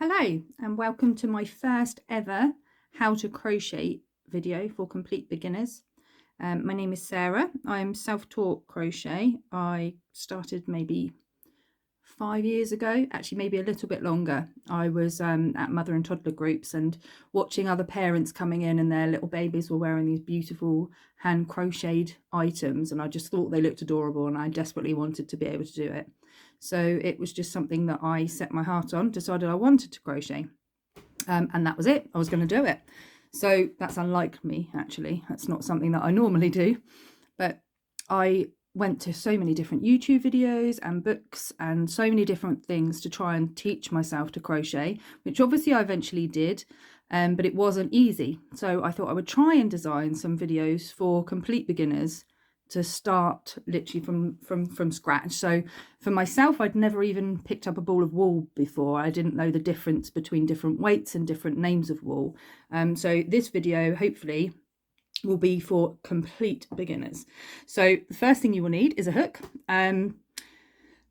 Hello and welcome to my first ever how to crochet video for complete beginners. My name is Sarah. I'm self-taught crochet. I started maybe 5 years ago, actually maybe a little bit longer. I was at mother and toddler groups and watching other parents coming in and their little babies were wearing these beautiful hand crocheted items, and I just thought they looked adorable and I desperately wanted to be able to do it. So it was just something that I set my heart on, decided I wanted to crochet, and that was it. I was going to do it. So that's unlike me, actually. That's not something that I normally do, but I went to so many different YouTube videos and books and so many different things to try and teach myself to crochet, which obviously I eventually did, but it wasn't easy. So I thought I would try and design some videos for complete beginners to start literally from scratch. So for myself, I'd never even picked up a ball of wool before. I didn't know the difference between different weights and different names of wool. So this video hopefully will be for complete beginners. So the first thing you will need is a hook.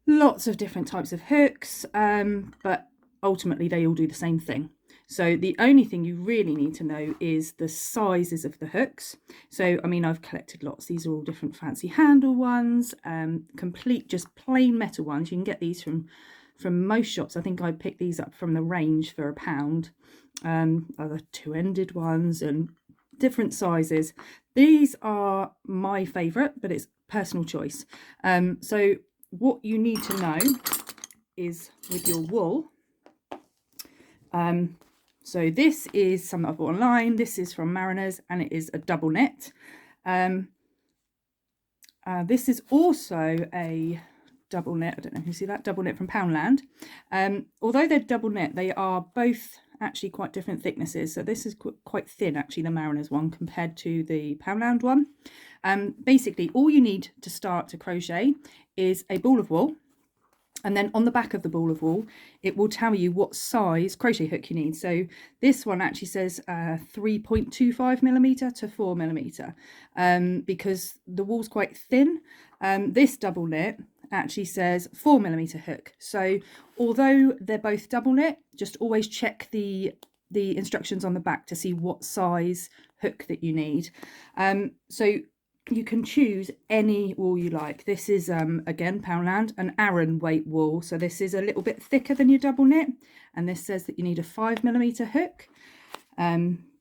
Lots of different types of hooks, but ultimately they all do the same thing. So the only thing you really need to know is the sizes of the hooks. So, I mean, I've collected lots. These are all different fancy handle ones, complete just plain metal ones. You can get these from most shops. I think I picked these up from the range for £1. Other two-ended ones and different sizes. These are my favourite, but it's personal choice. So what you need to know is with your wool. So this is something I've bought online. This is from Mariners and it is a double knit. This is also a double knit. I don't know if you see that, double knit from Poundland. Although they're double knit, they are both actually quite different thicknesses. So this is quite thin, actually, the Mariners one compared to the Poundland one. Basically, all you need to start to crochet is a ball of wool. And then on the back of the ball of wool, it will tell you what size crochet hook you need. So this one actually says 3.25mm to 4mm, because the wool's quite thin. This double knit actually says 4mm hook. So although they're both double knit, just always check the instructions on the back to see what size hook that you need. So you can choose any wool you like. This is again Poundland, an Aran weight wool, so this is a little bit thicker than your double knit, and this says that you need a 5mm hook.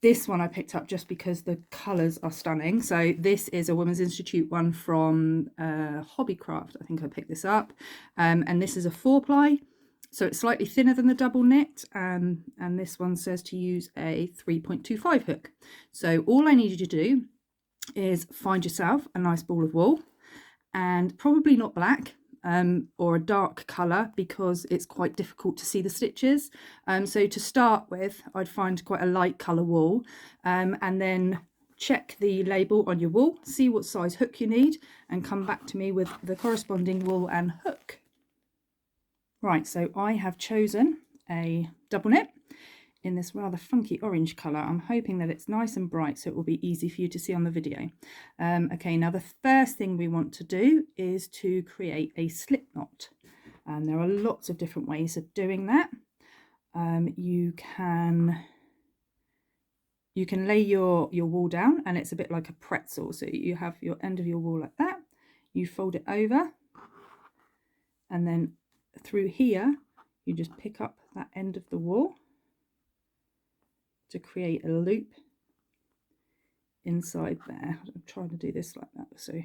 This one I picked up just because the colours are stunning. So this is a Women's Institute one from Hobbycraft. I think I picked this up, and this is a 4-ply, so it's slightly thinner than the double knit, and this one says to use a 3.25 hook. So all I need you to do is find yourself a nice ball of wool, and probably not black or a dark colour, because it's quite difficult to see the stitches. So to start with, I'd find quite a light colour wool, and then check the label on your wool, see what size hook you need, and come back to me with the corresponding wool and hook. Right, so I have chosen a double knit in this rather funky orange colour. I'm hoping that it's nice and bright so it will be easy for you to see on the video. Okay, now the first thing we want to do is to create a slip knot. There are lots of different ways of doing that. You can lay your wool down, and it's a bit like a pretzel. So you have your end of your wool like that, you fold it over, and then through here you just pick up that end of the wool to create a loop inside there. I'm trying to do this like that. So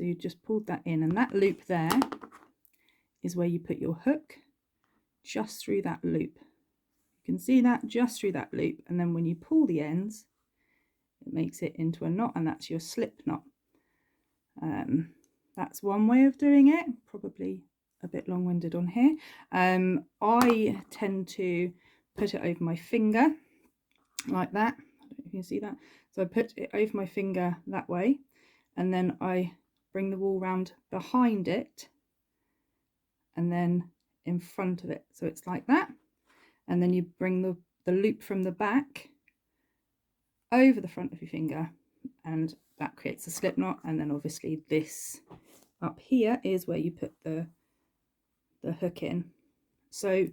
you just pulled that in, and that loop there is where you put your hook, just through that loop. You can see that, just through that loop, and then when you pull the ends, it makes it into a knot, and that's your slip knot. That's one way of doing it, probably a bit long-winded on here. I tend to put it over my finger like that. I don't know if you can see that. So I put it over my finger that way, and then I bring the wool round behind it and then in front of it, so it's like that, and then you bring the loop from the back over the front of your finger, and that creates a slip knot. And then obviously this up here is where you put the hook in. So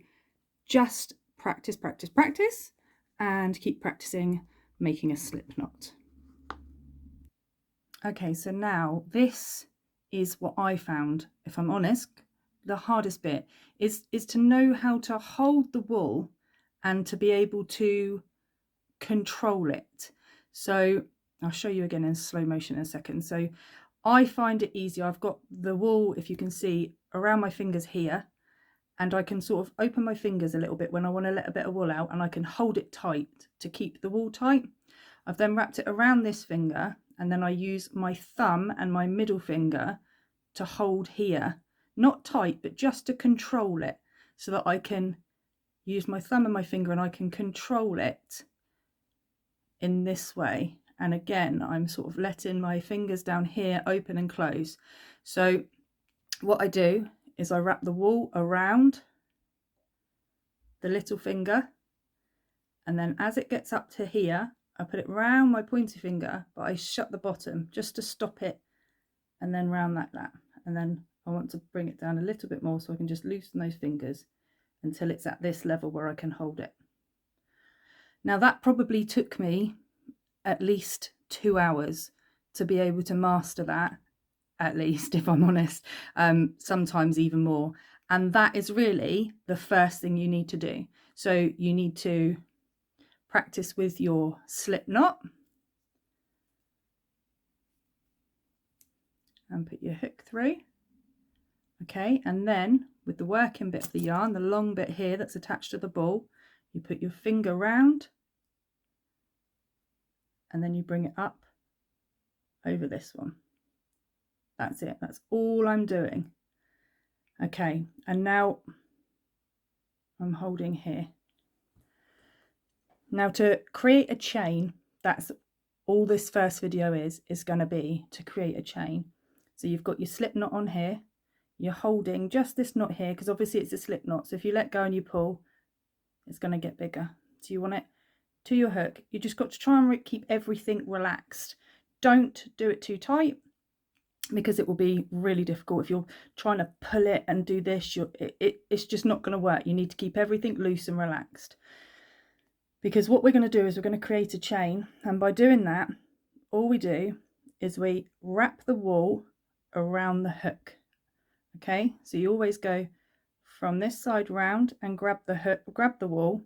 just practice, practice, practice, and keep practicing making a slip knot. Okay, so now this is what I found, if I'm honest, the hardest bit is to know how to hold the wool and to be able to control it. So I'll show you again in slow motion in a second. So I find it easier. I've got the wool, if you can see, around my fingers here, and I can sort of open my fingers a little bit when I want to let a bit of wool out, and I can hold it tight to keep the wool tight. I've then wrapped it around this finger, and then I use my thumb and my middle finger to hold here, not tight, but just to control it, so that I can use my thumb and my finger and I can control it in this way. And again, I'm sort of letting my fingers down here open and close. So what I do is I wrap the wool around the little finger, and then as it gets up to here, I put it round my pointer finger, but I shut the bottom just to stop it, and then round like that. And then I want to bring it down a little bit more so I can just loosen those fingers until it's at this level where I can hold it. Now that probably took me at least 2 hours to be able to master that, at least, if I'm honest, sometimes even more. And that is really the first thing you need to do. So you need to practice with your slip knot and put your hook through. Okay, and then with the working bit of the yarn, the long bit here that's attached to the ball, you put your finger round and then you bring it up over this one. That's it. That's all I'm doing. Okay, and now I'm holding here. Now to create a chain, that's all this first video is going to be, to create a chain. So you've got your slip knot on here, you're holding just this knot here because obviously it's a slip knot, so if you let go and you pull, it's going to get bigger. So you want it to your hook. You just got to try and keep everything relaxed. Don't do it too tight because it will be really difficult. If you're trying to pull it and do this, it's just not going to work. You need to keep everything loose and relaxed, because what we're going to do is we're going to create a chain, and by doing that, all we do is we wrap the wool around the hook. Okay, so you always go from this side round and grab the hook, grab the wool,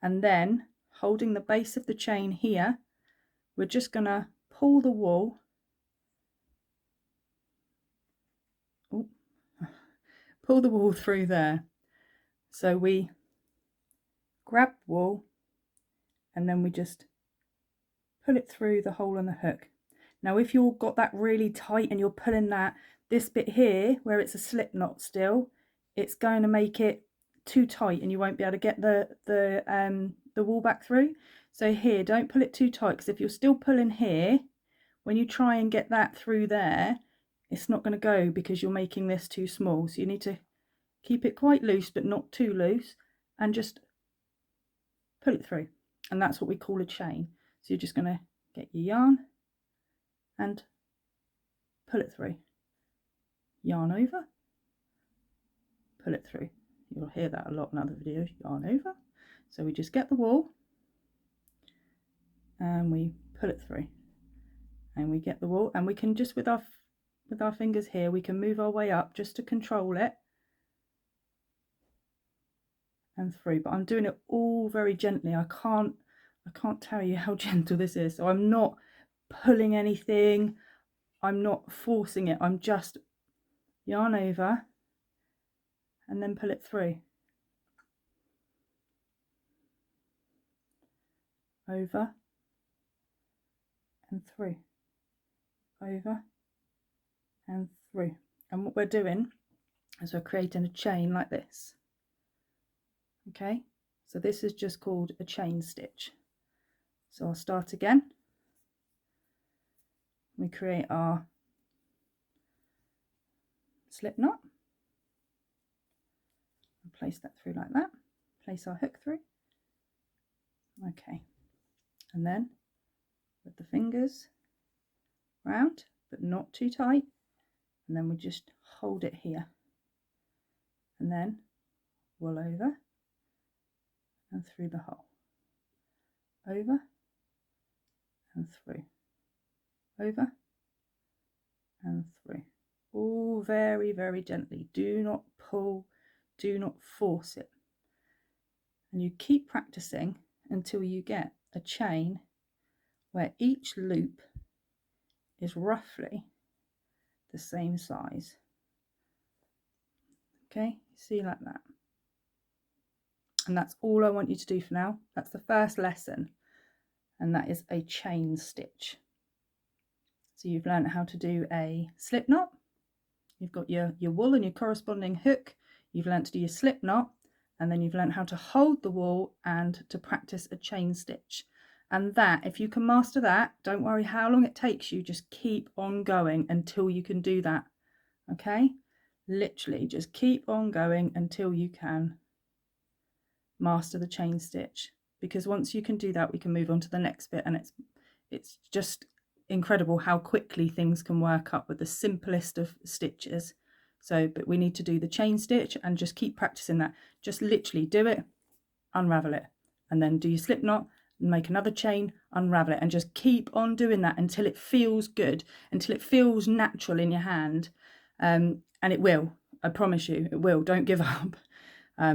and then holding the base of the chain here, we're just going to pull the wool, pull the wool through there. So we grab wool and then we just pull it through the hole in the hook. Now if you've got that really tight and you're pulling that, this bit here where it's a slip knot still, it's going to make it too tight and you won't be able to get the wool back through. So here, don't pull it too tight, because if you're still pulling here, when you try and get that through there, it's not going to go because you're making this too small. So you need to keep it quite loose but not too loose, and just pull it through, and that's what we call a chain. So you're just going to get your yarn and pull it through, yarn over, pull it through. You'll hear that a lot in other videos, yarn over. So we just get the wool and we pull it through, and we get the wool, and we can just with our fingers here, we can move our way up just to control it and through. But I'm doing it all very gently. I can't tell you how gentle this is. So I'm not pulling anything, I'm not forcing it, I'm just yarn over and then pull it through, over and through, over and through. And what we're doing is we're creating a chain like this. Okay, so this is just called a chain stitch. So I'll start again. We create our slip knot, and place that through like that, place our hook through. Okay, and then with the fingers round but not too tight, and then we just hold it here, and then wool over and through the hole, over and through, over and through, all very, very gently. Do not pull, do not force it. And you keep practicing until you get a chain where each loop is roughly the same size. Okay, see, like that. And that's all I want you to do for now. That's the first lesson, and that is a chain stitch. So you've learned how to do a slip knot, you've got your wool and your corresponding hook, you've learned to do your slip knot, and then you've learned how to hold the wool and to practice a chain stitch. And that, if you can master that, don't worry how long it takes you, just keep on going until you can do that. Okay, literally just keep on going until you can master the chain stitch, because once you can do that, we can move on to the next bit. And it's just incredible how quickly things can work up with the simplest of stitches. So, but we need to do the chain stitch and just keep practicing that. Just literally do it, unravel it, and then do your slip knot, make another chain, unravel it, and just keep on doing that until it feels good, until it feels natural in your hand. And it will, I promise you, it will. Don't give up. I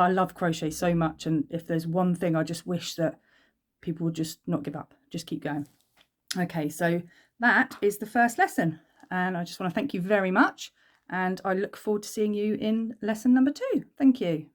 love crochet so much, and if there's one thing I just wish that people would just not give up, just keep going. Okay, so that is the first lesson, and I just want to thank you very much, and I look forward to seeing you in lesson number 2. Thank you.